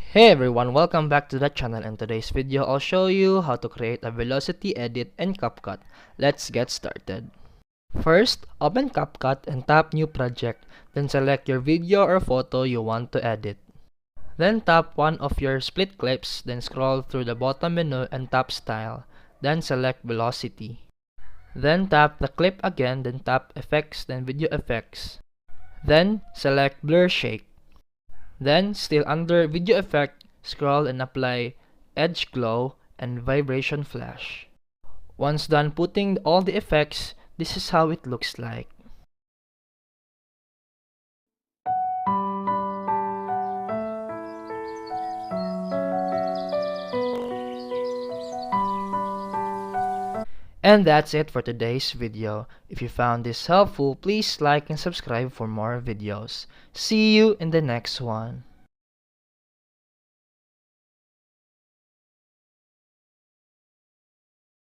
Hey everyone, welcome back to the channel. In today's video, I'll show you how to create a velocity edit in CapCut. Let's get started. First, open CapCut and tap New Project, then select your video or photo you want to edit. Then tap one of your split clips, then scroll through the bottom menu and tap Style, then select Velocity. Then tap the clip again, then tap Effects, then Video Effects. Then select Blur Shake. Then, still under Video Effect, scroll and apply Edge Glow and Vibration Flash. Once done putting all the effects, this is how it looks like. And that's it for today's video. If you found this helpful, please like and subscribe for more videos. See you in the next one.